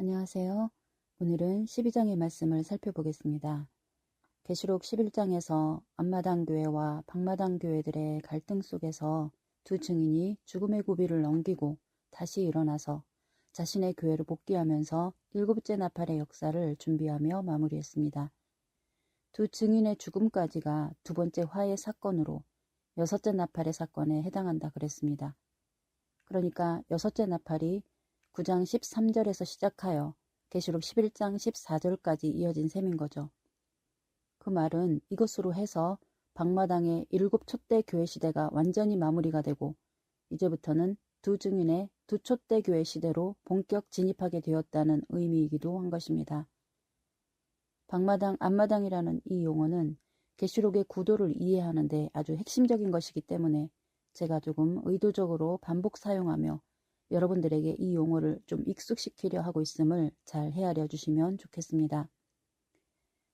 안녕하세요. 오늘은 12장의 말씀을 살펴보겠습니다. 계시록 11장에서 앞마당 교회와 밖마당 교회들의 갈등 속에서 두 증인이 죽음의 고비를 넘기고 다시 일어나서 자신의 교회로 복귀하면서 일곱째 나팔의 역사를 준비하며 마무리했습니다. 두 증인의 죽음까지가 두 번째 화해 사건으로 여섯째 나팔의 사건에 해당한다 그랬습니다. 그러니까 여섯째 나팔이 9장 13절에서 시작하여 계시록 11장 14절까지 이어진 셈인 거죠. 그 말은 이것으로 해서 밖마당의 일곱 촛대 교회 시대가 완전히 마무리가 되고 이제부터는 두 증인의 두 촛대 교회 시대로 본격 진입하게 되었다는 의미이기도 한 것입니다. 밖마당, 앞마당이라는 이 용어는 계시록의 구도를 이해하는 데 아주 핵심적인 것이기 때문에 제가 조금 의도적으로 반복 사용하며 여러분들에게 이 용어를 좀 익숙시키려 하고 있음을 잘 헤아려 주시면 좋겠습니다.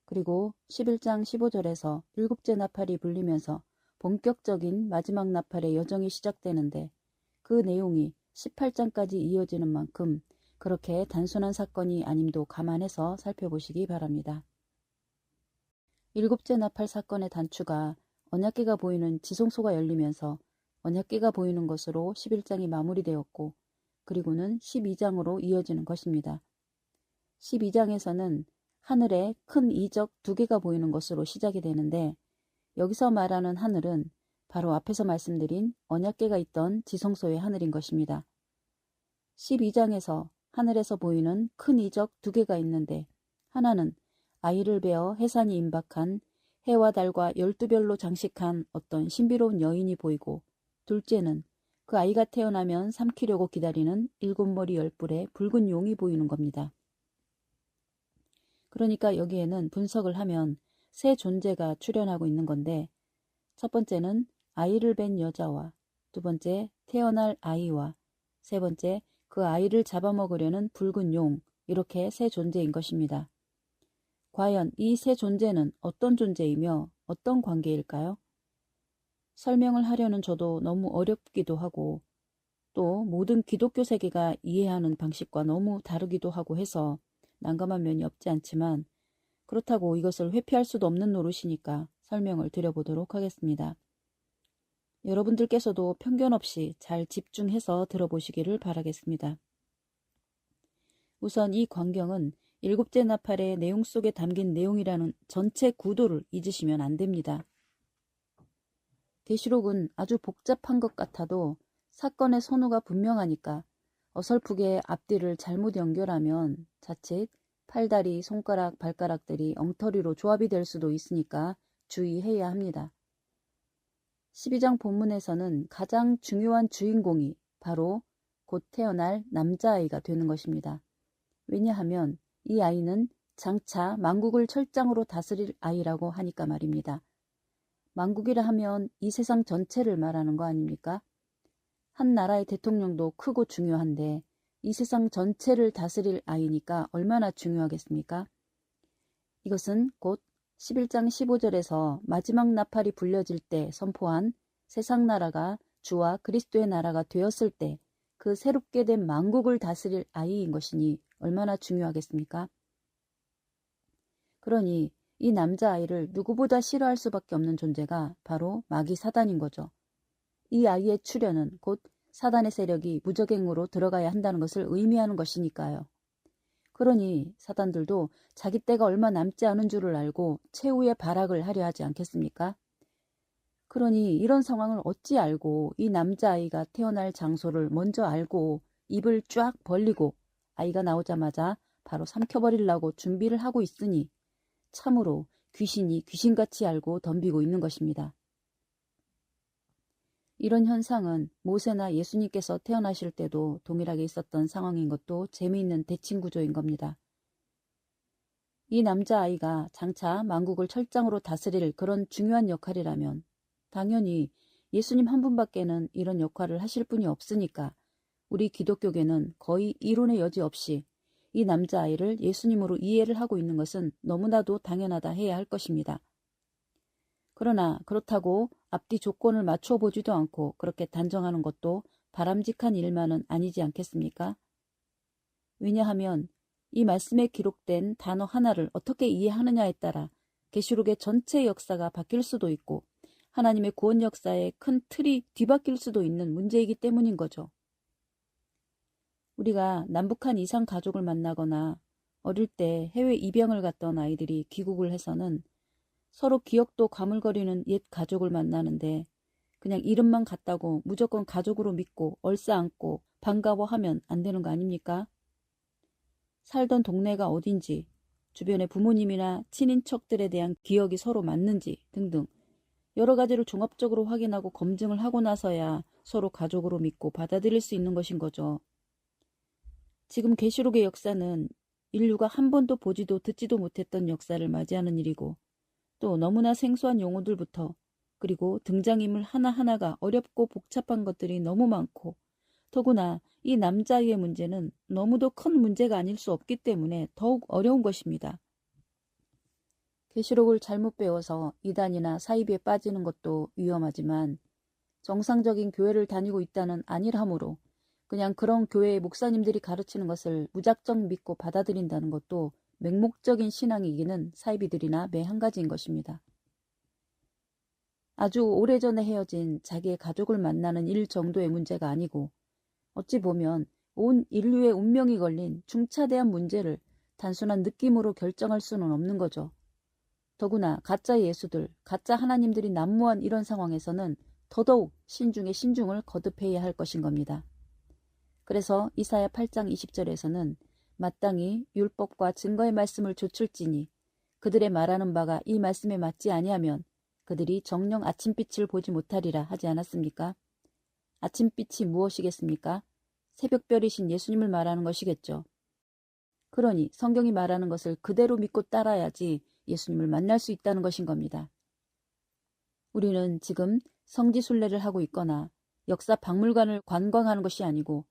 그리고 11장 15절에서 일곱째 나팔이 불리면서 본격적인 마지막 나팔의 여정이 시작되는데 그 내용이 18장까지 이어지는 만큼 그렇게 단순한 사건이 아님도 감안해서 살펴보시기 바랍니다. 일곱째 나팔 사건의 단추가 언약궤가 보이는 지성소가 열리면서 언약궤가 보이는 것으로 11장이 마무리되었고 그리고는 12장으로 이어지는 것입니다. 12장에서는 하늘에 큰 이적 두 개가 보이는 것으로 시작이 되는데 여기서 말하는 하늘은 바로 앞에서 말씀드린 언약궤가 있던 지성소의 하늘인 것입니다. 12장에서 하늘에서 보이는 큰 이적 두 개가 있는데 하나는 아이를 베어 해산이 임박한 해와 달과 12별로 장식한 어떤 신비로운 여인이 보이고 둘째는 그 아이가 태어나면 삼키려고 기다리는 일곱 머리 열 뿔의 붉은 용이 보이는 겁니다. 그러니까 여기에는 분석을 하면 세 존재가 출현하고 있는 건데 첫 번째는 아이를 뵌 여자와 두 번째 태어날 아이와 세 번째 그 아이를 잡아먹으려는 붉은 용 이렇게 세 존재인 것입니다. 과연 이 세 존재는 어떤 존재이며 어떤 관계일까요? 설명을 하려는 저도 너무 어렵기도 하고 또 모든 기독교 세계가 이해하는 방식과 너무 다르기도 하고 해서 난감한 면이 없지 않지만 그렇다고 이것을 회피할 수도 없는 노릇이니까 설명을 드려보도록 하겠습니다. 여러분들께서도 편견 없이 잘 집중해서 들어보시기를 바라겠습니다. 우선 이 광경은 일곱째 나팔의 내용 속에 담긴 내용이라는 전체 구도를 잊으시면 안 됩니다. 계시록은 아주 복잡한 것 같아도 사건의 선후가 분명하니까 어설프게 앞뒤를 잘못 연결하면 자칫 팔다리, 손가락, 발가락들이 엉터리로 조합이 될 수도 있으니까 주의해야 합니다. 12장 본문에서는 가장 중요한 주인공이 바로 곧 태어날 남자아이가 되는 것입니다. 왜냐하면 이 아이는 장차 만국을 철장으로 다스릴 아이라고 하니까 말입니다. 만국이라 하면 이 세상 전체를 말하는 거 아닙니까? 한 나라의 대통령도 크고 중요한데 이 세상 전체를 다스릴 아이니까 얼마나 중요하겠습니까? 이것은 곧 11장 15절에서 마지막 나팔이 불려질 때 선포한 세상 나라가 주와 그리스도의 나라가 되었을 때 그 새롭게 된 만국을 다스릴 아이인 것이니 얼마나 중요하겠습니까? 그러니 이 남자아이를 누구보다 싫어할 수밖에 없는 존재가 바로 마귀 사단인 거죠. 이 아이의 출현은 곧 사단의 세력이 무적행으로 들어가야 한다는 것을 의미하는 것이니까요. 그러니 사단들도 자기 때가 얼마 남지 않은 줄을 알고 최후의 발악을 하려 하지 않겠습니까? 그러니 이런 상황을 어찌 알고 이 남자아이가 태어날 장소를 먼저 알고 입을 쫙 벌리고 아이가 나오자마자 바로 삼켜버리려고 준비를 하고 있으니 참으로 귀신이 귀신같이 알고 덤비고 있는 것입니다. 이런 현상은 모세나 예수님께서 태어나실 때도 동일하게 있었던 상황인 것도 재미있는 대칭 구조인 겁니다. 이 남자아이가 장차 만국을 철장으로 다스릴 그런 중요한 역할이라면 당연히 예수님 한 분밖에는 이런 역할을 하실 분이 없으니까 우리 기독교계는 거의 이론의 여지 없이 이 남자아이를 예수님으로 이해를 하고 있는 것은 너무나도 당연하다 해야 할 것입니다. 그러나 그렇다고 앞뒤 조건을 맞춰 보지도 않고 그렇게 단정하는 것도 바람직한 일만은 아니지 않겠습니까? 왜냐하면 이 말씀에 기록된 단어 하나를 어떻게 이해하느냐에 따라 계시록의 전체 역사가 바뀔 수도 있고 하나님의 구원 역사의 큰 틀이 뒤바뀔 수도 있는 문제이기 때문인 거죠. 우리가 남북한 이상 가족을 만나거나 어릴 때 해외 입양을 갔던 아이들이 귀국을 해서는 서로 기억도 가물거리는 옛 가족을 만나는데 그냥 이름만 같다고 무조건 가족으로 믿고 얼싸안고 반가워하면 안 되는 거 아닙니까? 살던 동네가 어딘지, 주변의 부모님이나 친인척들에 대한 기억이 서로 맞는지 등등 여러 가지를 종합적으로 확인하고 검증을 하고 나서야 서로 가족으로 믿고 받아들일 수 있는 것인 거죠. 지금 계시록의 역사는 인류가 한 번도 보지도 듣지도 못했던 역사를 맞이하는 일이고 또 너무나 생소한 용어들부터 그리고 등장인물 하나하나가 어렵고 복잡한 것들이 너무 많고 더구나 이 남자아이의 문제는 너무도 큰 문제가 아닐 수 없기 때문에 더욱 어려운 것입니다. 계시록을 잘못 배워서 이단이나 사이비에 빠지는 것도 위험하지만 정상적인 교회를 다니고 있다는 안일함으로 그냥 그런 교회의 목사님들이 가르치는 것을 무작정 믿고 받아들인다는 것도 맹목적인 신앙이 이기는 사이비들이나 매 한 가지인 것입니다. 아주 오래전에 헤어진 자기의 가족을 만나는 일 정도의 문제가 아니고 어찌 보면 온 인류의 운명이 걸린 중차대한 문제를 단순한 느낌으로 결정할 수는 없는 거죠. 더구나 가짜 예수들, 가짜 하나님들이 난무한 이런 상황에서는 더더욱 신중에 신중을 거듭해야 할 것인 겁니다. 그래서 이사야 8장 20절에서는 마땅히 율법과 증거의 말씀을 좇을지니 그들의 말하는 바가 이 말씀에 맞지 아니하면 그들이 정녕 아침빛을 보지 못하리라 하지 않았습니까? 아침빛이 무엇이겠습니까? 새벽별이신 예수님을 말하는 것이겠죠. 그러니 성경이 말하는 것을 그대로 믿고 따라야지 예수님을 만날 수 있다는 것인 겁니다. 우리는 지금 성지순례를 하고 있거나 역사 박물관을 관광하는 것이 아니고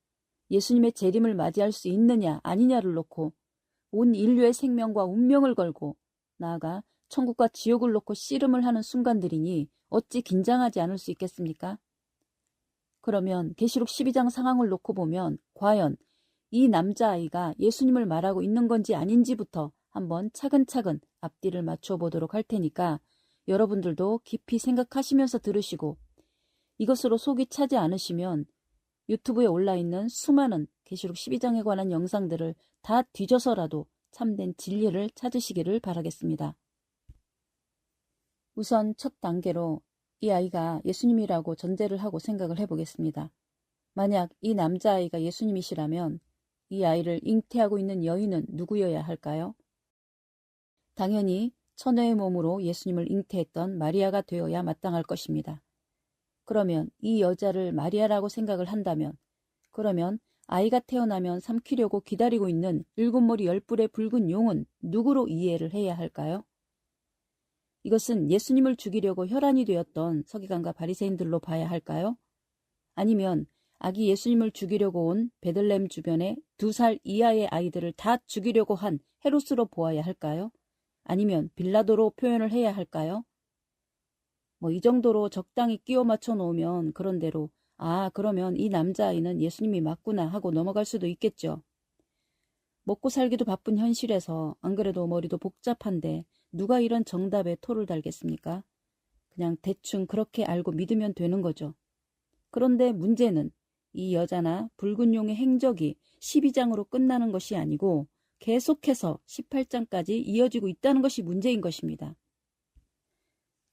예수님의 재림을 맞이할 수 있느냐 아니냐를 놓고 온 인류의 생명과 운명을 걸고 나아가 천국과 지옥을 놓고 씨름을 하는 순간들이니 어찌 긴장하지 않을 수 있겠습니까? 그러면 계시록 12장 상황을 놓고 보면 과연 이 남자아이가 예수님을 말하고 있는 건지 아닌지부터 한번 차근차근 앞뒤를 맞춰 보도록 할 테니까 여러분들도 깊이 생각하시면서 들으시고 이것으로 속이 차지 않으시면 유튜브에 올라있는 수많은 계시록 12장에 관한 영상들을 다 뒤져서라도 참된 진리를 찾으시기를 바라겠습니다. 우선 첫 단계로 이 아이가 예수님이라고 전제를 하고 생각을 해보겠습니다. 만약 이 남자아이가 예수님이시라면 이 아이를 잉태하고 있는 여인은 누구여야 할까요? 당연히 처녀의 몸으로 예수님을 잉태했던 마리아가 되어야 마땅할 것입니다. 그러면 이 여자를 마리아라고 생각을 한다면 그러면 아이가 태어나면 삼키려고 기다리고 있는 7머리 10뿔의 붉은 용은 누구로 이해를 해야 할까요? 이것은 예수님을 죽이려고 혈안이 되었던 서기관과 바리새인들로 봐야 할까요? 아니면 아기 예수님을 죽이려고 온 베들레헴 주변의 2살 이하의 아이들을 다 죽이려고 한 헤롯으로 보아야 할까요? 아니면 빌라도로 표현을 해야 할까요? 이 정도로 적당히 끼워 맞춰 놓으면 그런대로 그러면 이 남자아이는 예수님이 맞구나 하고 넘어갈 수도 있겠죠. 먹고 살기도 바쁜 현실에서 안 그래도 머리도 복잡한데 누가 이런 정답에 토를 달겠습니까? 그냥 대충 그렇게 알고 믿으면 되는 거죠. 그런데 문제는 이 여자나 붉은 용의 행적이 12장으로 끝나는 것이 아니고 계속해서 18장까지 이어지고 있다는 것이 문제인 것입니다.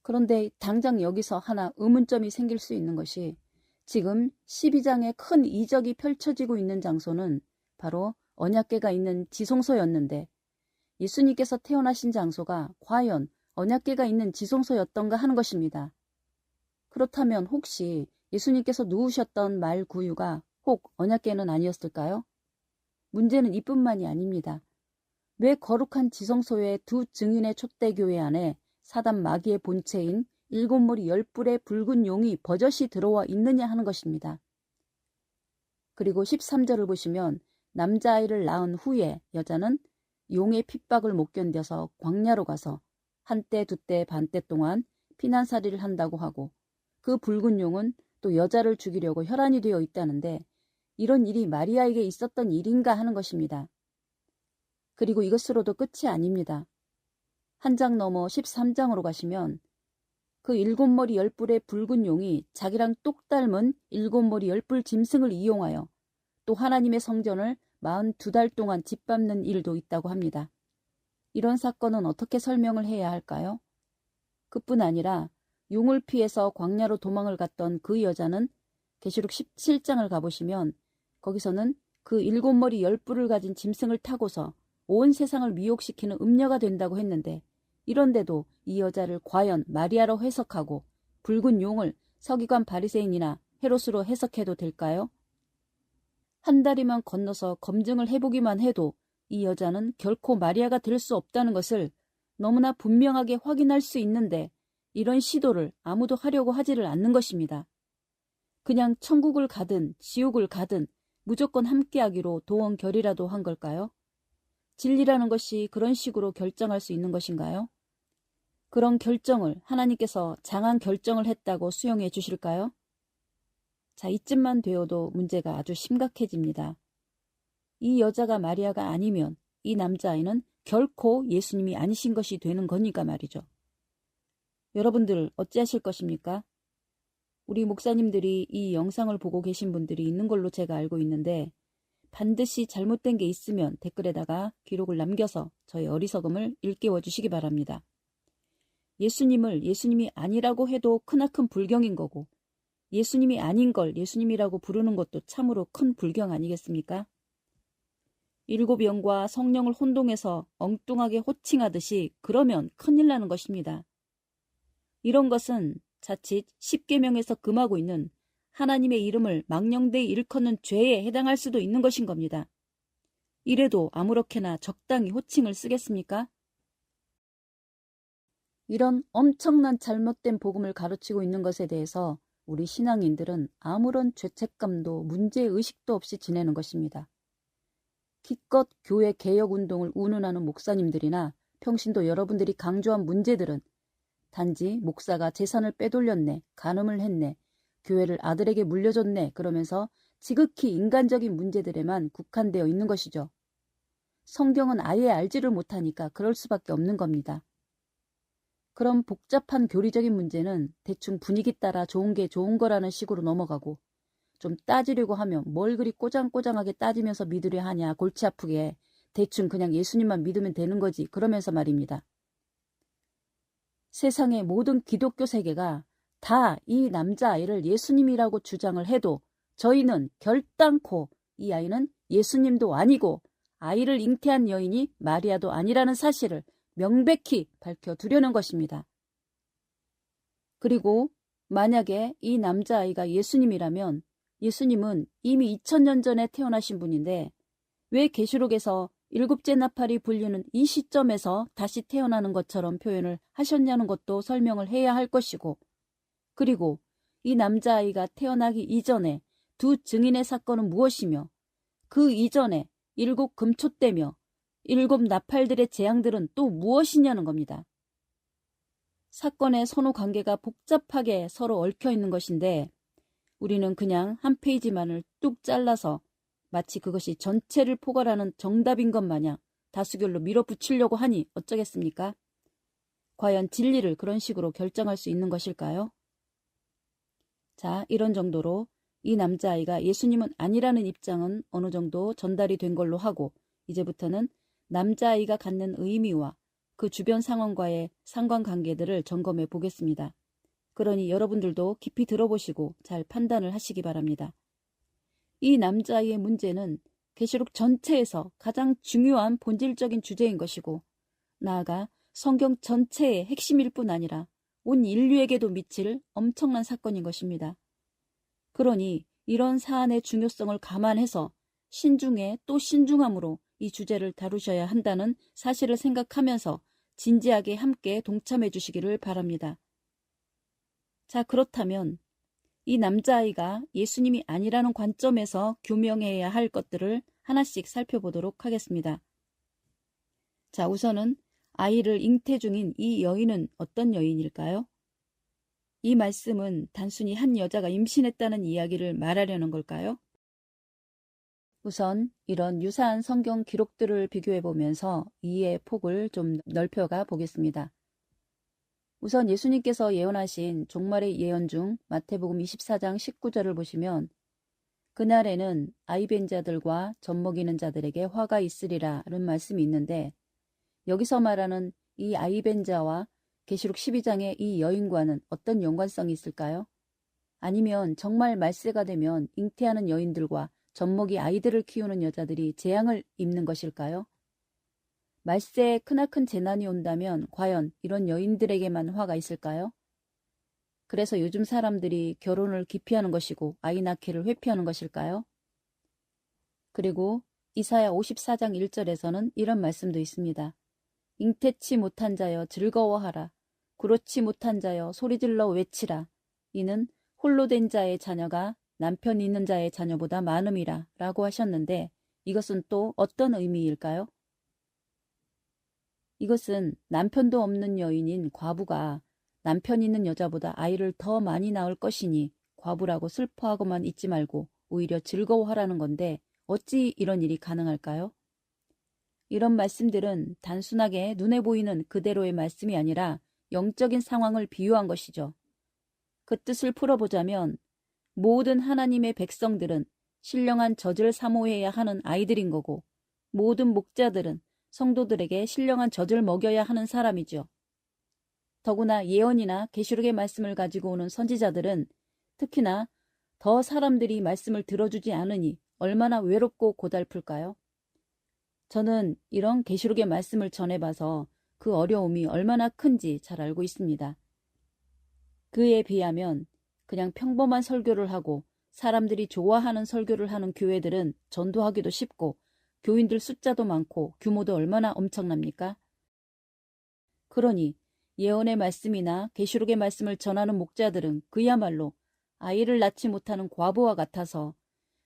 그런데 당장 여기서 하나 의문점이 생길 수 있는 것이 지금 12장에 큰 이적이 펼쳐지고 있는 장소는 바로 언약궤가 있는 지성소였는데 예수님께서 태어나신 장소가 과연 언약궤가 있는 지성소였던가 하는 것입니다. 그렇다면 혹시 예수님께서 누우셨던 말 구유가 혹 언약궤는 아니었을까요? 문제는 이뿐만이 아닙니다. 왜 거룩한 지성소의 두 증인의 촛대교회 안에 사단 마귀의 본체인 7머리 10뿔의 붉은 용이 버젓이 들어와 있느냐 하는 것입니다. 그리고 13절을 보시면 남자아이를 낳은 후에 여자는 용의 핍박을 못 견뎌서 광야로 가서 한때 두때 반때 동안 피난살이를 한다고 하고 그 붉은 용은 또 여자를 죽이려고 혈안이 되어 있다는데 이런 일이 마리아에게 있었던 일인가 하는 것입니다. 그리고 이것으로도 끝이 아닙니다. 한 장 넘어 13장으로 가시면 그 7머리 10뿔의 붉은 용이 자기랑 똑 닮은 7머리 10뿔 짐승을 이용하여 또 하나님의 성전을 42달 동안 짓밟는 일도 있다고 합니다. 이런 사건은 어떻게 설명을 해야 할까요? 그뿐 아니라 용을 피해서 광야로 도망을 갔던 그 여자는 계시록 17장을 가보시면 거기서는 그 7머리 10뿔을 가진 짐승을 타고서 온 세상을 미혹시키는 음녀가 된다고 했는데, 이런데도 이 여자를 과연 마리아로 해석하고 붉은 용을 서기관 바리새인이나 헤롯으로 해석해도 될까요? 한 다리만 건너서 검증을 해보기만 해도 이 여자는 결코 마리아가 될 수 없다는 것을 너무나 분명하게 확인할 수 있는데, 이런 시도를 아무도 하려고 하지를 않는 것입니다. 그냥 천국을 가든 지옥을 가든 무조건 함께하기로 도원결의라도 한 걸까요? 진리라는 것이 그런 식으로 결정할 수 있는 것인가요? 그런 결정을 하나님께서 장한 결정을 했다고 수용해 주실까요? 자, 이쯤만 되어도 문제가 아주 심각해집니다. 이 여자가 마리아가 아니면 이 남자아이는 결코 예수님이 아니신 것이 되는 거니까 말이죠. 여러분들 어찌하실 것입니까? 우리 목사님들이 이 영상을 보고 계신 분들이 있는 걸로 제가 알고 있는데, 반드시 잘못된 게 있으면 댓글에다가 기록을 남겨서 저의 어리석음을 일깨워 주시기 바랍니다. 예수님을 예수님이 아니라고 해도 크나큰 불경인 거고, 예수님이 아닌 걸 예수님이라고 부르는 것도 참으로 큰 불경 아니겠습니까? 7영과 성령을 혼동해서 엉뚱하게 호칭하듯이 그러면 큰일 나는 것입니다. 이런 것은 자칫 십계명에서 금하고 있는 하나님의 이름을 망령되이 일컫는 죄에 해당할 수도 있는 것인 겁니다. 이래도 아무렇게나 적당히 호칭을 쓰겠습니까? 이런 엄청난 잘못된 복음을 가르치고 있는 것에 대해서 우리 신앙인들은 아무런 죄책감도 문제의식도 없이 지내는 것입니다. 기껏 교회 개혁운동을 운운하는 목사님들이나 평신도 여러분들이 강조한 문제들은 단지 목사가 재산을 빼돌렸네, 간음을 했네, 교회를 아들에게 물려줬네 그러면서 지극히 인간적인 문제들에만 국한되어 있는 것이죠. 성경은 아예 알지를 못하니까 그럴 수밖에 없는 겁니다. 그럼 복잡한 교리적인 문제는 대충 분위기 따라 좋은 게 좋은 거라는 식으로 넘어가고, 좀 따지려고 하면 뭘 그리 꼬장꼬장하게 따지면서 믿으려 하냐, 골치 아프게 대충 그냥 예수님만 믿으면 되는 거지 그러면서 말입니다. 세상의 모든 기독교 세계가 다 이 남자아이를 예수님이라고 주장을 해도 저희는 결단코 이 아이는 예수님도 아니고 아이를 잉태한 여인이 마리아도 아니라는 사실을 명백히 밝혀두려는 것입니다. 그리고 만약에 이 남자아이가 예수님이라면 예수님은 이미 2000년 전에 태어나신 분인데 왜 계시록에서 7째 나팔이 불리는 이 시점에서 다시 태어나는 것처럼 표현을 하셨냐는 것도 설명을 해야 할 것이고, 그리고 이 남자아이가 태어나기 이전에 두 증인의 사건은 무엇이며 그 이전에 7 금초대며 7 나팔들의 재앙들은 또 무엇이냐는 겁니다. 사건의 선후 관계가 복잡하게 서로 얽혀 있는 것인데 우리는 그냥 한 페이지만을 뚝 잘라서 마치 그것이 전체를 포괄하는 정답인 것 마냥 다수결로 밀어붙이려고 하니 어쩌겠습니까? 과연 진리를 그런 식으로 결정할 수 있는 것일까요? 자, 이런 정도로 이 남자아이가 예수님은 아니라는 입장은 어느 정도 전달이 된 걸로 하고, 이제부터는 남자아이가 갖는 의미와 그 주변 상황과의 상관관계들을 점검해 보겠습니다. 그러니 여러분들도 깊이 들어보시고 잘 판단을 하시기 바랍니다. 이 남자아이의 문제는 계시록 전체에서 가장 중요한 본질적인 주제인 것이고, 나아가 성경 전체의 핵심일 뿐 아니라 온 인류에게도 미칠 엄청난 사건인 것입니다. 그러니 이런 사안의 중요성을 감안해서 신중에 또 신중함으로 이 주제를 다루셔야 한다는 사실을 생각하면서 진지하게 함께 동참해 주시기를 바랍니다. 자, 그렇다면 이 남자아이가 예수님이 아니라는 관점에서 규명해야 할 것들을 하나씩 살펴보도록 하겠습니다. 자, 우선은 아이를 잉태 중인 이 여인은 어떤 여인일까요? 이 말씀은 단순히 한 여자가 임신했다는 이야기를 말하려는 걸까요? 우선 이런 유사한 성경 기록들을 비교해 보면서 이해의 폭을 좀 넓혀가 보겠습니다. 우선 예수님께서 예언하신 종말의 예언 중 마태복음 24장 19절을 보시면 그날에는 아이벤 자들과 젖먹이는 자들에게 화가 있으리라는 말씀이 있는데 여기서 말하는 이 아이벤 자와 계시록 12장의 이 여인과는 어떤 연관성이 있을까요? 아니면 정말 말세가 되면 잉태하는 여인들과 젖먹이 아이들을 키우는 여자들이 재앙을 입는 것일까요? 말세에 크나큰 재난이 온다면 과연 이런 여인들에게만 화가 있을까요? 그래서 요즘 사람들이 결혼을 기피하는 것이고 아이 낳기를 회피하는 것일까요? 그리고 이사야 54장 1절에서는 이런 말씀도 있습니다. 잉태치 못한 자여 즐거워하라. 그렇지 못한 자여 소리질러 외치라. 이는 홀로 된 자의 자녀가 남편 있는 자의 자녀보다 많음이라 라고 하셨는데 이것은 또 어떤 의미일까요? 이것은 남편도 없는 여인인 과부가 남편 있는 여자보다 아이를 더 많이 낳을 것이니 과부라고 슬퍼하고만 있지 말고 오히려 즐거워하라는 건데 어찌 이런 일이 가능할까요? 이런 말씀들은 단순하게 눈에 보이는 그대로의 말씀이 아니라 영적인 상황을 비유한 것이죠. 그 뜻을 풀어보자면 모든 하나님의 백성들은 신령한 젖을 사모해야 하는 아이들인 거고 모든 목자들은 성도들에게 신령한 젖을 먹여야 하는 사람이죠. 더구나 예언이나 계시록의 말씀을 가지고 오는 선지자들은 특히나 더 사람들이 말씀을 들어주지 않으니 얼마나 외롭고 고달플까요? 저는 이런 계시록의 말씀을 전해봐서 그 어려움이 얼마나 큰지 잘 알고 있습니다. 그에 비하면 그냥 평범한 설교를 하고 사람들이 좋아하는 설교를 하는 교회들은 전도하기도 쉽고 교인들 숫자도 많고 규모도 얼마나 엄청납니까? 그러니 예언의 말씀이나 계시록의 말씀을 전하는 목자들은 그야말로 아이를 낳지 못하는 과부와 같아서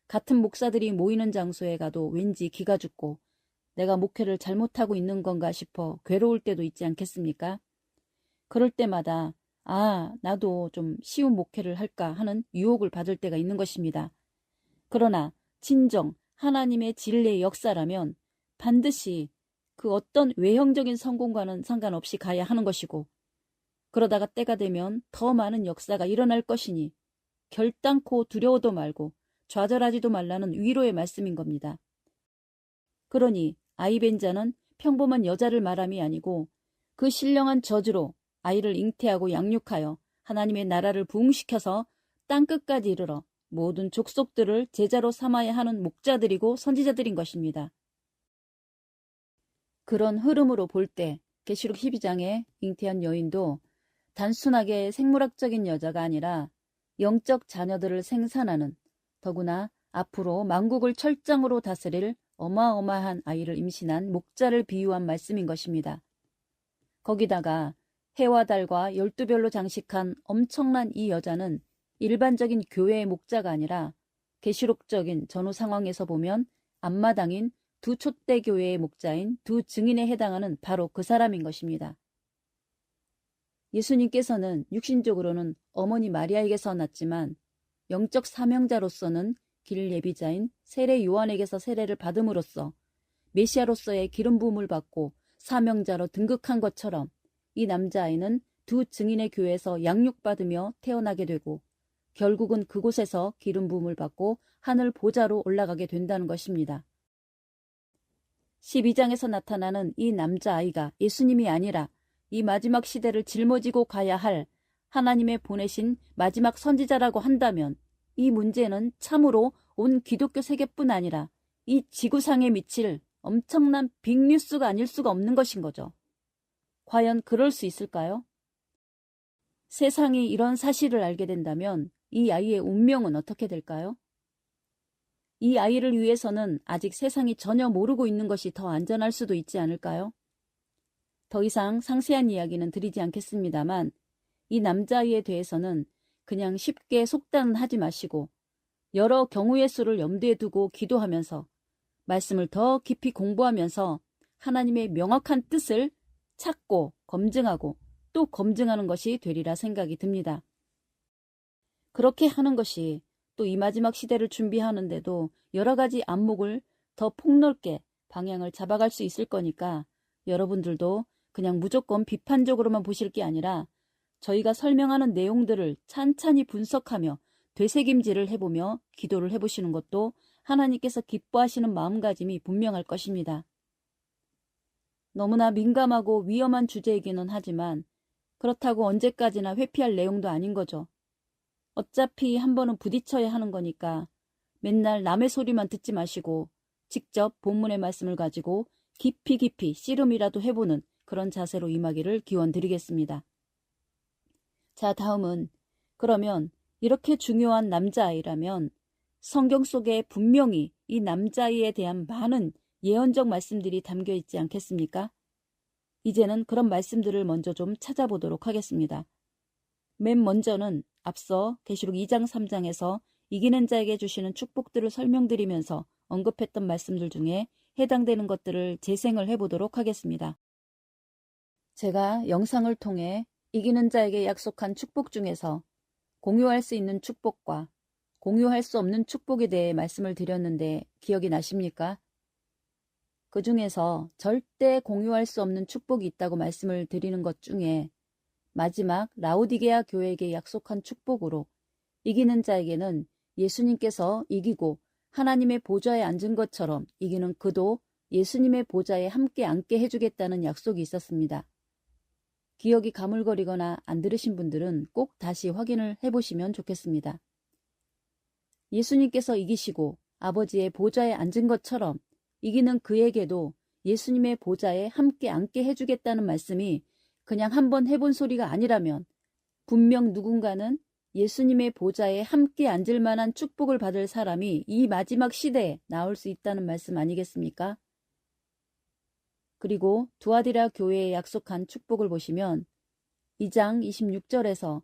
같은 목사들이 모이는 장소에 가도 왠지 기가 죽고 내가 목회를 잘못하고 있는 건가 싶어 괴로울 때도 있지 않겠습니까? 그럴 때마다 나도 좀 쉬운 목회를 할까 하는 유혹을 받을 때가 있는 것입니다. 그러나 진정 하나님의 진리의 역사라면 반드시 그 어떤 외형적인 성공과는 상관없이 가야 하는 것이고 그러다가 때가 되면 더 많은 역사가 일어날 것이니 결단코 두려워도 말고 좌절하지도 말라는 위로의 말씀인 겁니다. 그러니 아이벤 자는 평범한 여자를 말함이 아니고 그 신령한 저주로 아이를 잉태하고 양육하여 하나님의 나라를 부흥시켜서 땅끝까지 이르러 모든 족속들을 제자로 삼아야 하는 목자들이고 선지자들인 것입니다. 그런 흐름으로 볼 때 계시록 12장의 잉태한 여인도 단순하게 생물학적인 여자가 아니라 영적 자녀들을 생산하는 더구나 앞으로 만국을 철장으로 다스릴 어마어마한 아이를 임신한 목자를 비유한 말씀인 것입니다. 거기다가 해와 달과 12별로 장식한 엄청난 이 여자는 일반적인 교회의 목자가 아니라 계시록적인 전후 상황에서 보면 앞마당인 두 촛대 교회의 목자인 두 증인에 해당하는 바로 그 사람인 것입니다. 예수님께서는 육신적으로는 어머니 마리아에게서 낳았지만 영적 사명자로서는 길 예비자인 세례 요한에게서 세례를 받음으로써 메시아로서의 기름 부음을 받고 사명자로 등극한 것처럼 이 남자아이는 두 증인의 교회에서 양육받으며 태어나게 되고 결국은 그곳에서 기름 부음을 받고 하늘 보좌로 올라가게 된다는 것입니다. 12장에서 나타나는 이 남자아이가 예수님이 아니라 이 마지막 시대를 짊어지고 가야 할 하나님의 보내신 마지막 선지자라고 한다면 이 문제는 참으로 온 기독교 세계뿐 아니라 이 지구상에 미칠 엄청난 빅뉴스가 아닐 수가 없는 것인 거죠. 과연 그럴 수 있을까요? 세상이 이런 사실을 알게 된다면 이 아이의 운명은 어떻게 될까요? 이 아이를 위해서는 아직 세상이 전혀 모르고 있는 것이 더 안전할 수도 있지 않을까요? 더 이상 상세한 이야기는 드리지 않겠습니다만 이 남자아이에 대해서는 그냥 쉽게 속단은 하지 마시고 여러 경우의 수를 염두에 두고 기도하면서 말씀을 더 깊이 공부하면서 하나님의 명확한 뜻을 찾고 검증하고 또 검증하는 것이 되리라 생각이 듭니다. 그렇게 하는 것이 또 이 마지막 시대를 준비하는데도 여러 가지 안목을 더 폭넓게 방향을 잡아갈 수 있을 거니까 여러분들도 그냥 무조건 비판적으로만 보실 게 아니라 저희가 설명하는 내용들을 찬찬히 분석하며 되새김질을 해보며 기도를 해보시는 것도 하나님께서 기뻐하시는 마음가짐이 분명할 것입니다. 너무나 민감하고 위험한 주제이기는 하지만 그렇다고 언제까지나 회피할 내용도 아닌 거죠. 어차피 한 번은 부딪혀야 하는 거니까 맨날 남의 소리만 듣지 마시고 직접 본문의 말씀을 가지고 깊이 씨름이라도 해보는 그런 자세로 임하기를 기원드리겠습니다. 자, 다음은 그러면 이렇게 중요한 남자아이라면 성경 속에 분명히 이 남자아이에 대한 많은 예언적 말씀들이 담겨 있지 않겠습니까? 이제는 그런 말씀들을 먼저 좀 찾아보도록 하겠습니다. 맨 먼저는 앞서 계시록 2장 3장에서 이기는 자에게 주시는 축복들을 설명드리면서 언급했던 말씀들 중에 해당되는 것들을 재생을 해보도록 하겠습니다. 제가 영상을 통해 이기는 자에게 약속한 축복 중에서 공유할 수 있는 축복과 공유할 수 없는 축복에 대해 말씀을 드렸는데 기억이 나십니까? 그 중에서 절대 공유할 수 없는 축복이 있다고 말씀을 드리는 것 중에 마지막 라오디게아 교회에게 약속한 축복으로 이기는 자에게는 예수님께서 이기고 하나님의 보좌에 앉은 것처럼 이기는 그도 예수님의 보좌에 함께 앉게 해주겠다는 약속이 있었습니다. 기억이 가물거리거나 안 들으신 분들은 꼭 다시 확인을 해보시면 좋겠습니다. 예수님께서 이기시고 아버지의 보좌에 앉은 것처럼 이기는 그에게도 예수님의 보좌에 함께 앉게 해주겠다는 말씀이 그냥 한번 해본 소리가 아니라면 분명 누군가는 예수님의 보좌에 함께 앉을 만한 축복을 받을 사람이 이 마지막 시대에 나올 수 있다는 말씀 아니겠습니까? 그리고 두아디라 교회에 약속한 축복을 보시면 2장 26절에서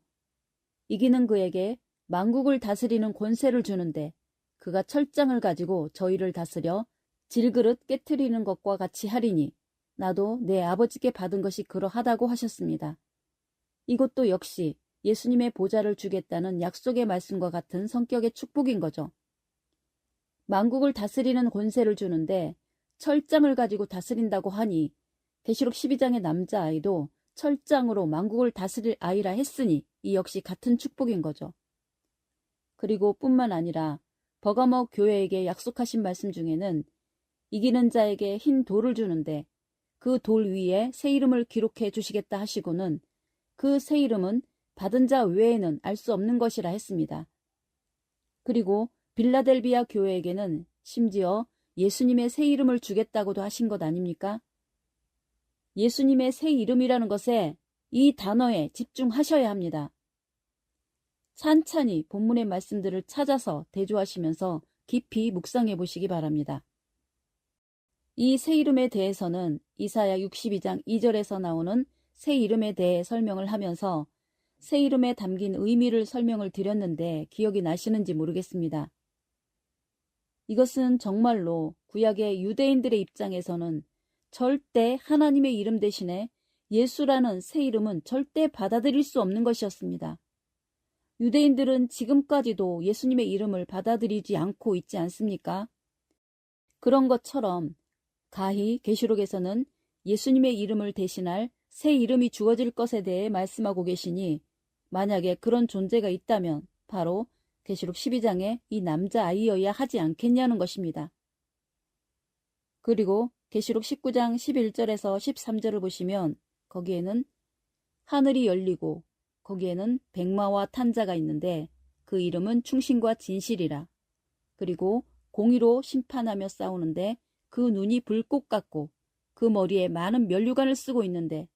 이기는 그에게 만국을 다스리는 권세를 주는데 그가 철장을 가지고 저희를 다스려 질그릇 깨트리는 것과 같이 하리니 나도 내 아버지께 받은 것이 그러하다고 하셨습니다. 이것도 역시 예수님의 보좌를 주겠다는 약속의 말씀과 같은 성격의 축복인 거죠. 만국을 다스리는 권세를 주는데 철장을 가지고 다스린다고 하니 계시록 12장의 남자아이도 철장으로 만국을 다스릴 아이라 했으니 이 역시 같은 축복인 거죠. 그리고 뿐만 아니라 버가모 교회에게 약속하신 말씀 중에는 이기는 자에게 흰 돌을 주는데 그 돌 위에 새 이름을 기록해 주시겠다 하시고는 그 새 이름은 받은 자 외에는 알 수 없는 것이라 했습니다. 그리고 빌라델비아 교회에게는 심지어 예수님의 새 이름을 주겠다고도 하신 것 아닙니까? 예수님의 새 이름이라는 것에 이 단어에 집중하셔야 합니다. 찬찬히 본문의 말씀들을 찾아서 대조하시면서 깊이 묵상해 보시기 바랍니다. 이 새 이름에 대해서는 이사야 62장 2절에서 나오는 새 이름에 대해 설명을 하면서 새 이름에 담긴 의미를 설명을 드렸는데 기억이 나시는지 모르겠습니다. 이것은 정말로 구약의 유대인들의 입장에서는 절대 하나님의 이름 대신에 예수라는 새 이름은 절대 받아들일 수 없는 것이었습니다. 유대인들은 지금까지도 예수님의 이름을 받아들이지 않고 있지 않습니까? 그런 것처럼 가히 계시록에서는 예수님의 이름을 대신할 새 이름이 주어질 것에 대해 말씀하고 계시니 만약에 그런 존재가 있다면 바로 계시록 12장에 이 남자아이여야 하지 않겠냐는 것입니다. 그리고 계시록 19장 11절에서 13절을 보시면 거기에는 하늘이 열리고 거기에는 백마와 탄자가 있는데 그 이름은 충신과 진실이라. 그리고 공의로 심판하며 싸우는데 그 눈이 불꽃 같고 그 머리에 많은 면류관을 쓰고 있는데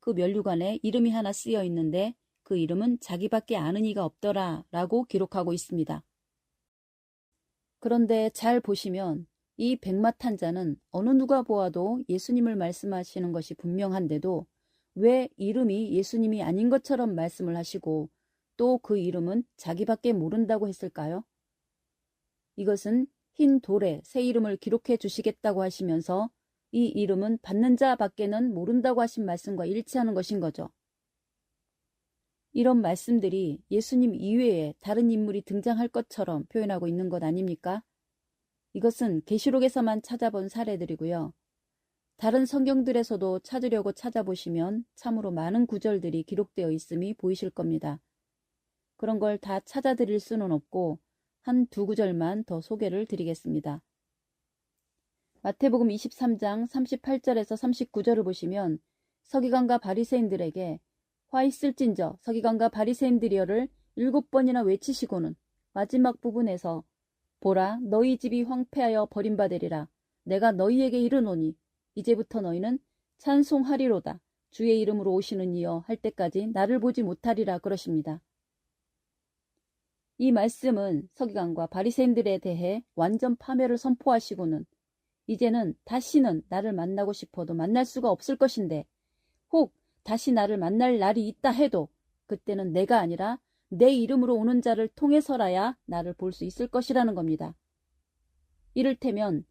그 면류관에 이름이 하나 쓰여 있는데 그 이름은 자기밖에 아는 이가 없더라 라고 기록하고 있습니다. 그런데 잘 보시면 이 백마탄자는 어느 누가 보아도 예수님을 말씀하시는 것이 분명한데도 왜 이름이 예수님이 아닌 것처럼 말씀을 하시고 또 그 이름은 자기밖에 모른다고 했을까요? 이것은 흰 돌에 새 이름을 기록해 주시겠다고 하시면서 이 이름은 받는 자 밖에는 모른다고 하신 말씀과 일치하는 것인 거죠. 이런 말씀들이 예수님 이외에 다른 인물이 등장할 것처럼 표현하고 있는 것 아닙니까? 이것은 계시록에서만 찾아본 사례들이고요. 다른 성경들에서도 찾으려고 찾아보시면 참으로 많은 구절들이 기록되어 있음이 보이실 겁니다. 그런 걸 다 찾아드릴 수는 없고 한 두 구절만 더 소개를 드리겠습니다. 마태복음 23장 38절에서 39절을 보시면 서기관과 바리새인들에게 화 있을진저 서기관과 바리새인들이여를 7번이나 외치시고는 마지막 부분에서 보라 너희 집이 황폐하여 버림받으리라 내가 너희에게 이르노니 이제부터 너희는 찬송하리로다 주의 이름으로 오시는 이여 할 때까지 나를 보지 못하리라 그러십니다. 이 말씀은 서기관과 바리새인들에 대해 완전 파멸을 선포하시고는 이제는 다시는 나를 만나고 싶어도 만날 수가 없을 것인데 혹 다시 나를 만날 날이 있다 해도 그때는 내가 아니라 내 이름으로 오는 자를 통해서라야 나를 볼 수 있을 것이라는 겁니다. 이를테면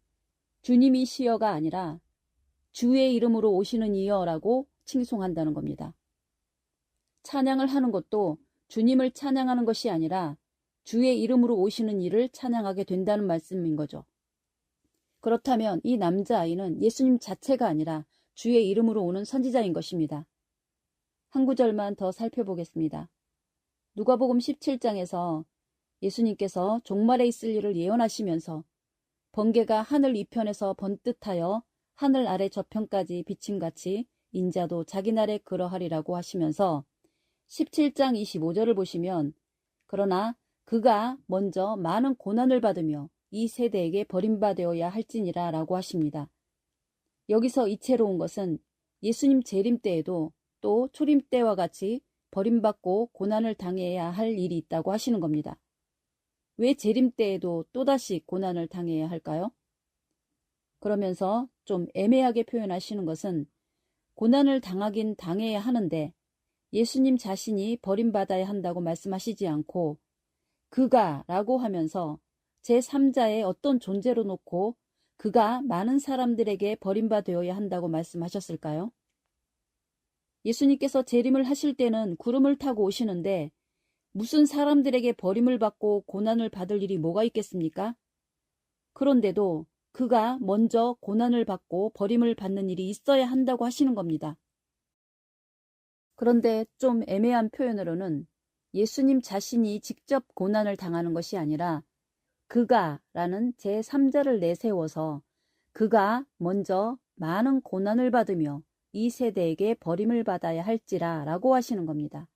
주님이 시여가 아니라 주의 이름으로 오시는 이여라고 칭송한다는 겁니다. 찬양을 하는 것도 주님을 찬양하는 것이 아니라 주의 이름으로 오시는 이를 찬양하게 된다는 말씀인 거죠. 그렇다면 이 남자아이는 예수님 자체가 아니라 주의 이름으로 오는 선지자인 것입니다. 한 구절만 더 살펴보겠습니다. 누가복음 17장에서 예수님께서 종말에 있을 일을 예언하시면서 번개가 하늘 이편에서 번듯하여 하늘 아래 저편까지 비침같이 인자도 자기 날에 그러하리라고 하시면서 17장 25절을 보시면 그러나 그가 먼저 많은 고난을 받으며 이 세대에게 버림받아야 할지니라 라고 하십니다. 여기서 이채로운 것은 예수님 재림 때에도 또 초림 때와 같이 버림받고 고난을 당해야 할 일이 있다고 하시는 겁니다. 왜 재림 때에도 또다시 고난을 당해야 할까요? 그러면서 좀 애매하게 표현하시는 것은 고난을 당하긴 당해야 하는데 예수님 자신이 버림받아야 한다고 말씀하시지 않고 그가 라고 하면서 제3자의 어떤 존재로 놓고 그가 많은 사람들에게 버림받아야 한다고 말씀하셨을까요? 예수님께서 재림을 하실 때는 구름을 타고 오시는데 무슨 사람들에게 버림을 받고 고난을 받을 일이 뭐가 있겠습니까? 그런데도 그가 먼저 고난을 받고 버림을 받는 일이 있어야 한다고 하시는 겁니다. 그런데 좀 애매한 표현으로는 예수님 자신이 직접 고난을 당하는 것이 아니라 그가 라는 제3자를 내세워서 그가 먼저 많은 고난을 받으며 이 세대에게 버림을 받아야 할지라 라고 하시는 겁니다.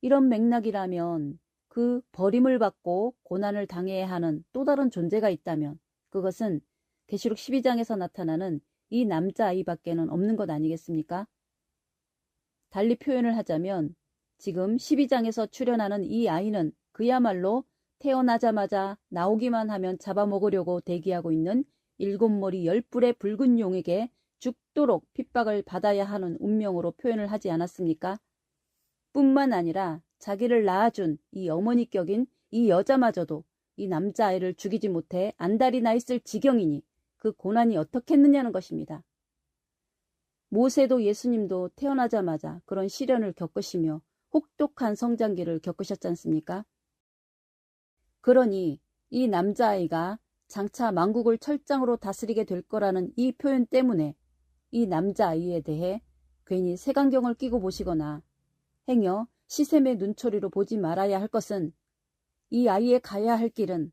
이런 맥락이라면 그 버림을 받고 고난을 당해야 하는 또 다른 존재가 있다면 그것은 계시록 12장에서 나타나는 이 남자아이밖에는 없는 것 아니겠습니까? 달리 표현을 하자면 지금 12장에서 출현하는 이 아이는 그야말로 태어나자마자 나오기만 하면 잡아먹으려고 대기하고 있는 7머리 10뿔의 붉은 용에게 죽도록 핍박을 받아야 하는 운명으로 표현을 하지 않았습니까? 뿐만 아니라 자기를 낳아준 이 어머니 격인 이 여자마저도 이 남자아이를 죽이지 못해 안달이 나 있을 지경이니 그 고난이 어떻겠느냐는 것입니다. 모세도 예수님도 태어나자마자 그런 시련을 겪으시며 혹독한 성장기를 겪으셨지 않습니까? 그러니 이 남자아이가 장차 만국을 철장으로 다스리게 될 거라는 이 표현 때문에 이 남자아이에 대해 괜히 색안경을 끼고 보시거나 행여 시샘의 눈초리로 보지 말아야 할 것은 이 아이의 가야 할 길은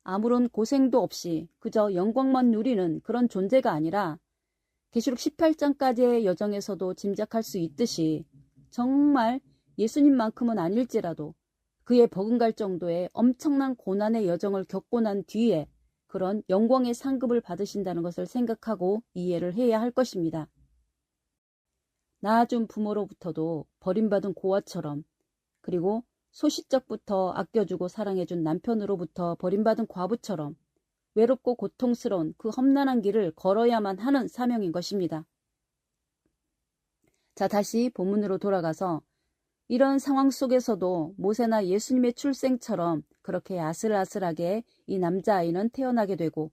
아무런 고생도 없이 그저 영광만 누리는 그런 존재가 아니라 계시록 18장까지의 여정에서도 짐작할 수 있듯이 정말 예수님만큼은 아닐지라도 그의 버금갈 정도의 엄청난 고난의 여정을 겪고 난 뒤에 그런 영광의 상급을 받으신다는 것을 생각하고 이해를 해야 할 것입니다. 낳아준 부모로부터도 버림받은 고아처럼 그리고 소시적부터 아껴주고 사랑해준 남편으로부터 버림받은 과부처럼 외롭고 고통스러운 그 험난한 길을 걸어야만 하는 사명인 것입니다. 자, 다시 본문으로 돌아가서 이런 상황 속에서도 모세나 예수님의 출생처럼 그렇게 아슬아슬하게 이 남자아이는 태어나게 되고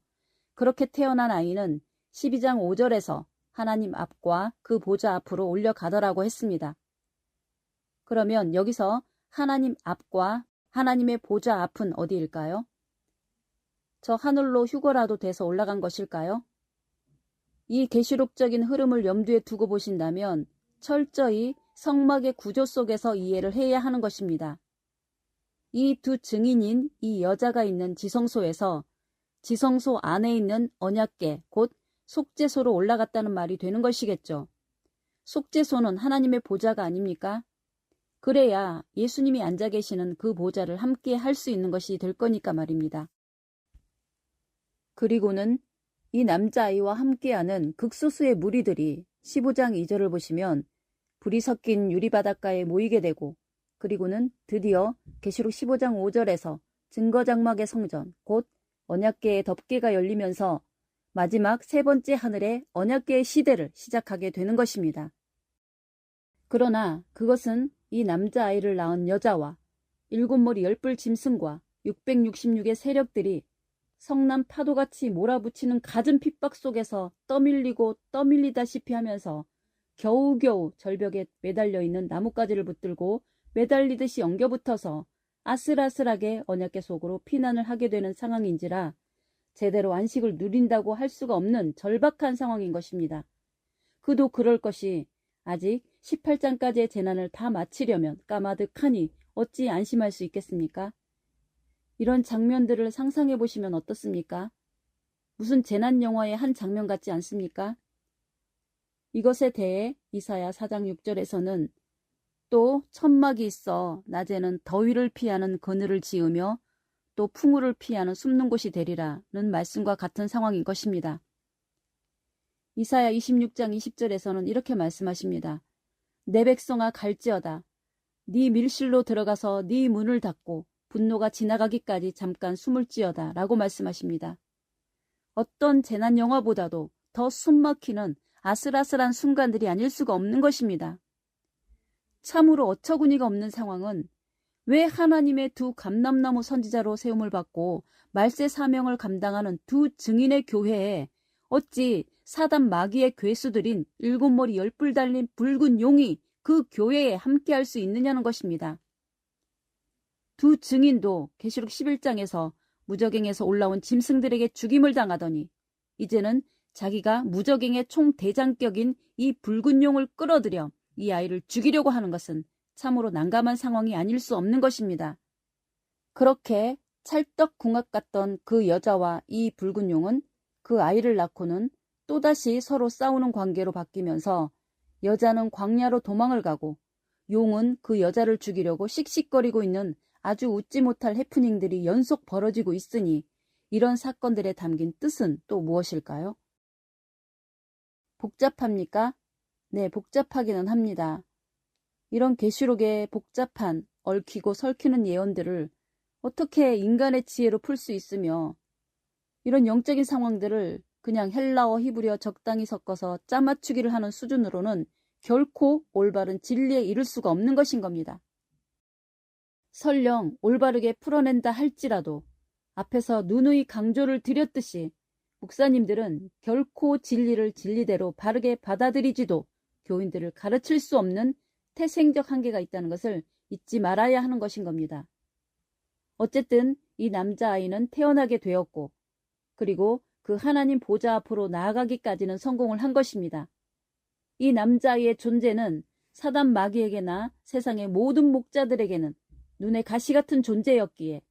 그렇게 태어난 아이는 12장 5절에서 하나님 앞과 그 보좌 앞으로 올려가더라고 했습니다. 그러면 여기서 하나님 앞과 하나님의 보좌 앞은 어디일까요? 저 하늘로 휴거라도 돼서 올라간 것일까요? 이 계시록적인 흐름을 염두에 두고 보신다면 철저히 성막의 구조 속에서 이해를 해야 하는 것입니다. 이 두 증인인 이 여자가 있는 지성소에서 지성소 안에 있는 언약궤, 곧 속죄소로 올라갔다는 말이 되는 것이겠죠. 속죄소는 하나님의 보좌가 아닙니까? 그래야 예수님이 앉아 계시는 그 보좌를 함께 할 수 있는 것이 될 거니까 말입니다. 그리고는 이 남자아이와 함께하는 극소수의 무리들이 15장 2절을 보시면 불이 섞인 유리바닷가에 모이게 되고, 그리고는 드디어 계시록 15장 5절에서 증거장막의 성전, 곧 언약궤의 덮개가 열리면서 마지막 세 번째 하늘의 언약궤의 시대를 시작하게 되는 것입니다. 그러나 그것은 이 남자아이를 낳은 여자와 일곱 머리 열뿔 짐승과 666의 세력들이 성남 파도같이 몰아붙이는 갖은 핍박 속에서 떠밀리고 떠밀리다시피 하면서 겨우겨우 절벽에 매달려 있는 나뭇가지를 붙들고 매달리듯이 엉겨붙어서 아슬아슬하게 언약궤 속으로 피난을 하게 되는 상황인지라 제대로 안식을 누린다고 할 수가 없는 절박한 상황인 것입니다. 그도 그럴 것이 아직 18장까지의 재난을 다 마치려면 까마득하니 어찌 안심할 수 있겠습니까? 이런 장면들을 상상해 보시면 어떻습니까? 무슨 재난 영화의 한 장면 같지 않습니까? 이것에 대해 이사야 4장 6절에서는 또 천막이 있어 낮에는 더위를 피하는 그늘을 지으며 또 풍우를 피하는 숨는 곳이 되리라는 말씀과 같은 상황인 것입니다. 이사야 26장 20절에서는 이렇게 말씀하십니다. 내 백성아 갈지어다. 네 밀실로 들어가서 네 문을 닫고 분노가 지나가기까지 잠깐 숨을 지어다 라고 말씀하십니다. 어떤 재난 영화보다도 더 숨막히는 아슬아슬한 순간들이 아닐 수가 없는 것입니다. 참으로 어처구니가 없는 상황은 왜 하나님의 두 감람나무 선지자로 세움을 받고 말세 사명을 감당하는 두 증인의 교회에 어찌 사단 마귀의 괴수들인 일곱 머리 열뿔 달린 붉은 용이 그 교회에 함께할 수 있느냐는 것입니다. 두 증인도 계시록 11장에서 무저갱에서 올라온 짐승들에게 죽임을 당하더니 이제는 자기가 무저갱의 총대장격인 이 붉은 용을 끌어들여 이 아이를 죽이려고 하는 것은 참으로 난감한 상황이 아닐 수 없는 것입니다. 그렇게 찰떡궁합 같던 그 여자와 이 붉은 용은 그 아이를 낳고는 또다시 서로 싸우는 관계로 바뀌면서 여자는 광야로 도망을 가고 용은 그 여자를 죽이려고 씩씩거리고 있는 아주 웃지 못할 해프닝들이 연속 벌어지고 있으니 이런 사건들에 담긴 뜻은 또 무엇일까요? 복잡합니까? 네, 복잡하기는 합니다. 이런 계시록의 복잡한 얽히고 설키는 예언들을 어떻게 인간의 지혜로 풀 수 있으며 이런 영적인 상황들을 그냥 헬라어 히브리어 적당히 섞어서 짜맞추기를 하는 수준으로는 결코 올바른 진리에 이를 수가 없는 것인 겁니다. 설령 올바르게 풀어낸다 할지라도 앞에서 누누이 강조를 드렸듯이 목사님들은 결코 진리를 진리대로 바르게 받아들이지도 교인들을 가르칠 수 없는 태생적 한계가 있다는 것을 잊지 말아야 하는 것인 겁니다. 어쨌든 이 남자아이는 태어나게 되었고 그리고 그 하나님 보좌 앞으로 나아가기까지는 성공을 한 것입니다. 이 남자아이의 존재는 사단 마귀에게나 세상의 모든 목자들에게는 눈에 가시 같은 존재였기에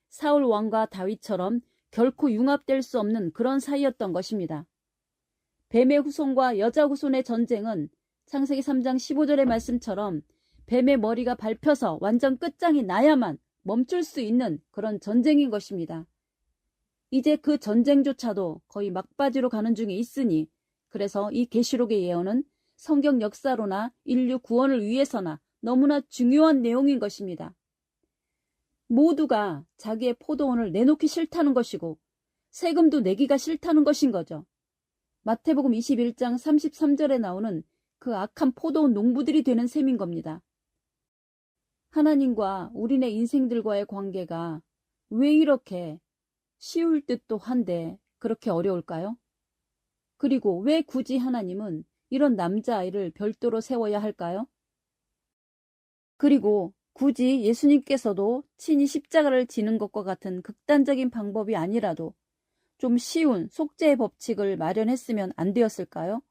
사울 왕과 다윗처럼 결코 융합될 수 없는 그런 사이였던 것입니다. 뱀의 후손과 여자 후손의 전쟁은 창세기 3장 15절의 말씀처럼 뱀의 머리가 밟혀서 완전 끝장이 나야만 멈출 수 있는 그런 전쟁인 것입니다. 이제 그 전쟁조차도 거의 막바지로 가는 중에 있으니 그래서 이 계시록의 예언은 성경 역사로나 인류 구원을 위해서나 너무나 중요한 내용인 것입니다. 모두가 자기의 포도원을 내놓기 싫다는 것이고 세금도 내기가 싫다는 것인 거죠. 마태복음 21장 33절에 나오는 그 악한 포도원 농부들이 되는 셈인 겁니다. 하나님과 우리네 인생들과의 관계가 왜 이렇게 쉬울 듯도 한데 그렇게 어려울까요? 그리고 왜 굳이 하나님은 이런 남자아이를 별도로 세워야 할까요? 그리고 굳이 예수님께서도 친히 십자가를 지는 것과 같은 극단적인 방법이 아니라도 좀 쉬운 속죄의 법칙을 마련했으면 안 되었을까요?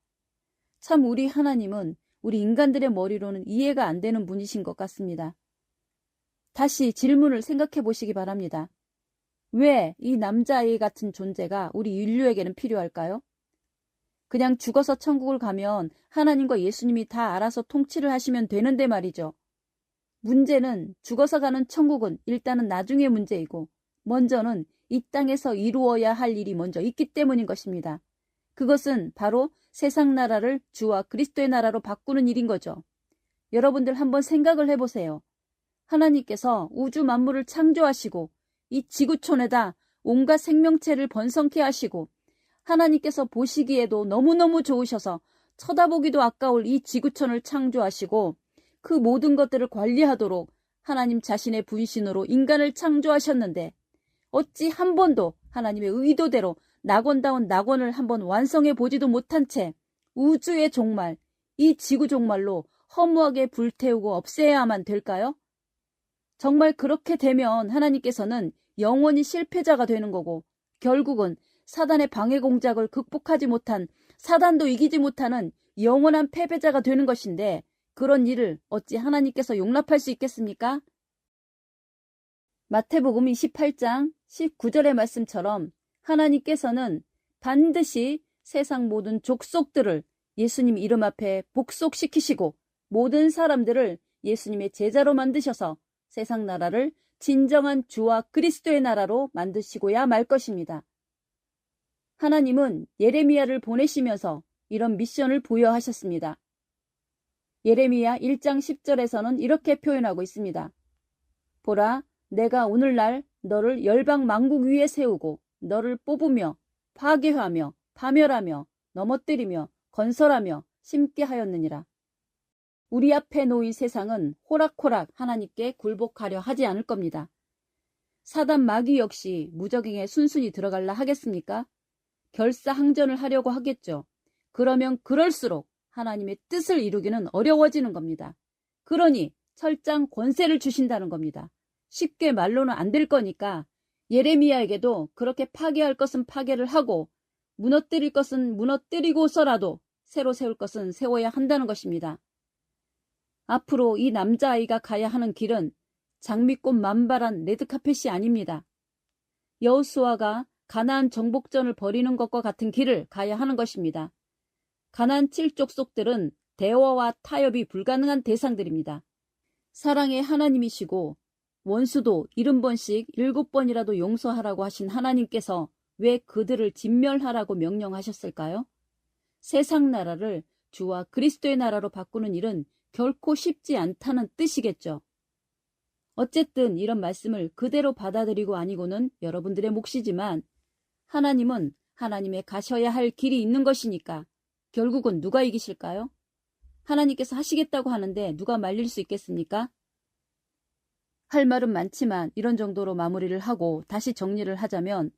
참 우리 하나님은 우리 인간들의 머리로는 이해가 안 되는 분이신 것 같습니다. 다시 질문을 생각해 보시기 바랍니다. 왜 이 남자아이 같은 존재가 우리 인류에게는 필요할까요? 그냥 죽어서 천국을 가면 하나님과 예수님이 다 알아서 통치를 하시면 되는데 말이죠. 문제는 죽어서 가는 천국은 일단은 나중의 문제이고 먼저는 이 땅에서 이루어야 할 일이 먼저 있기 때문인 것입니다. 그것은 바로 세상 나라를 주와 그리스도의 나라로 바꾸는 일인 거죠. 여러분들 한번 생각을 해보세요. 하나님께서 우주 만물을 창조하시고 이 지구촌에다 온갖 생명체를 번성케 하시고 하나님께서 보시기에도 너무너무 좋으셔서 쳐다보기도 아까울 이 지구촌을 창조하시고 그 모든 것들을 관리하도록 하나님 자신의 분신으로 인간을 창조하셨는데 어찌 한 번도 하나님의 의도대로 낙원다운 낙원을 한번 완성해 보지도 못한 채 우주의 종말, 이 지구 종말로 허무하게 불태우고 없애야만 될까요? 정말 그렇게 되면 하나님께서는 영원히 실패자가 되는 거고 결국은 사단의 방해 공작을 극복하지 못한 사단도 이기지 못하는 영원한 패배자가 되는 것인데 그런 일을 어찌 하나님께서 용납할 수 있겠습니까? 마태복음 28장 19절의 말씀처럼 하나님께서는 반드시 세상 모든 족속들을 예수님 이름 앞에 복속시키시고 모든 사람들을 예수님의 제자로 만드셔서 세상 나라를 진정한 주와 그리스도의 나라로 만드시고야 말 것입니다. 하나님은 예레미야를 보내시면서 이런 미션을 부여하셨습니다. 예레미야 1장 10절에서는 이렇게 표현하고 있습니다. 보라, 내가 오늘날 너를 열방 만국 위에 세우고 너를 뽑으며 파괴하며 파멸하며 넘어뜨리며 건설하며 심게 하였느니라. 우리 앞에 놓인 세상은 호락호락 하나님께 굴복하려 하지 않을 겁니다. 사단 마귀 역시 무적행에 순순히 들어갈라 하겠습니까? 결사항전을 하려고 하겠죠. 그러면 그럴수록 하나님의 뜻을 이루기는 어려워지는 겁니다. 그러니 철장 권세를 주신다는 겁니다. 쉽게 말로는 안 될 거니까 예레미야에게도 그렇게 파괴할 것은 파괴를 하고 무너뜨릴 것은 무너뜨리고서라도 새로 세울 것은 세워야 한다는 것입니다. 앞으로 이 남자아이가 가야 하는 길은 장미꽃 만발한 레드카펫이 아닙니다. 여호수아가 가나안 정복전을 벌이는 것과 같은 길을 가야 하는 것입니다. 가나안 7족속들은 대화와 타협이 불가능한 대상들입니다. 사랑의 하나님이시고 원수도 70번씩 7번이라도 용서하라고 하신 하나님께서 왜 그들을 진멸하라고 명령하셨을까요? 세상 나라를 주와 그리스도의 나라로 바꾸는 일은 결코 쉽지 않다는 뜻이겠죠. 어쨌든 이런 말씀을 그대로 받아들이고 아니고는 여러분들의 몫이지만 하나님은 하나님의 가셔야 할 길이 있는 것이니까 결국은 누가 이기실까요? 하나님께서 하시겠다고 하는데 누가 말릴 수 있겠습니까? 할 말은 많지만 이런 정도로 마무리를 하고 다시 정리를 하자면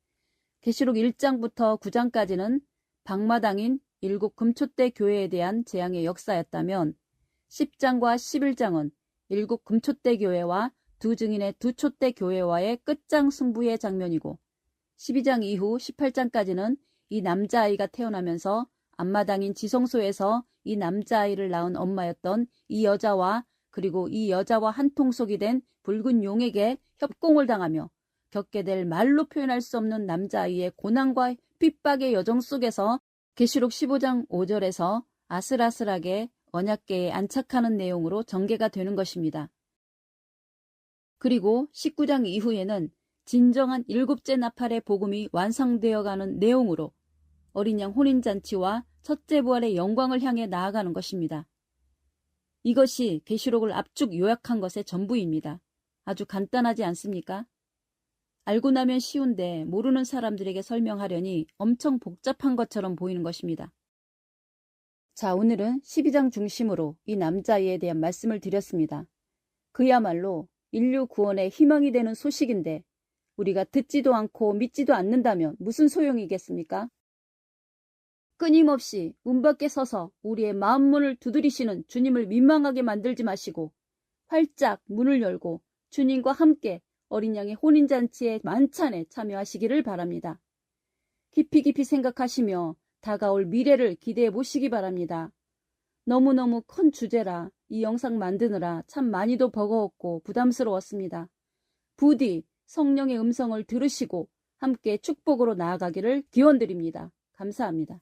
계시록 1장부터 9장까지는 방마당인 7 금초대 교회에 대한 재앙의 역사였다면 10장과 11장은 7 금초대 교회와 두 증인의 두 촛대 교회와의 끝장 승부의 장면이고 12장 이후 18장까지는 이 남자아이가 태어나면서 앞마당인 지성소에서 이 남자아이를 낳은 엄마였던 이 여자와 그리고 이 여자와 한통속이 된 붉은 용에게 협공을 당하며 겪게 될 말로 표현할 수 없는 남자아이의 고난과 핍박의 여정 속에서 계시록 15장 5절에서 아슬아슬하게 언약궤에 안착하는 내용으로 전개가 되는 것입니다. 그리고 19장 이후에는 진정한 7째 나팔의 복음이 완성되어가는 내용으로 어린 양 혼인잔치와 첫째 부활의 영광을 향해 나아가는 것입니다. 이것이 계시록을 압축 요약한 것의 전부입니다. 아주 간단하지 않습니까? 알고 나면 쉬운데 모르는 사람들에게 설명하려니 엄청 복잡한 것처럼 보이는 것입니다. 자, 오늘은 12장 중심으로 이 남자아이에 대한 말씀을 드렸습니다. 그야말로 인류 구원의 희망이 되는 소식인데 우리가 듣지도 않고 믿지도 않는다면 무슨 소용이겠습니까? 끊임없이 문 밖에 서서 우리의 마음문을 두드리시는 주님을 민망하게 만들지 마시고 활짝 문을 열고 주님과 함께 어린 양의 혼인잔치의 만찬에 참여하시기를 바랍니다. 깊이 생각하시며 다가올 미래를 기대해 보시기 바랍니다. 너무너무 큰 주제라 이 영상 만드느라 참 많이도 버거웠고 부담스러웠습니다. 부디 성령의 음성을 들으시고 함께 축복으로 나아가기를 기원드립니다. 감사합니다.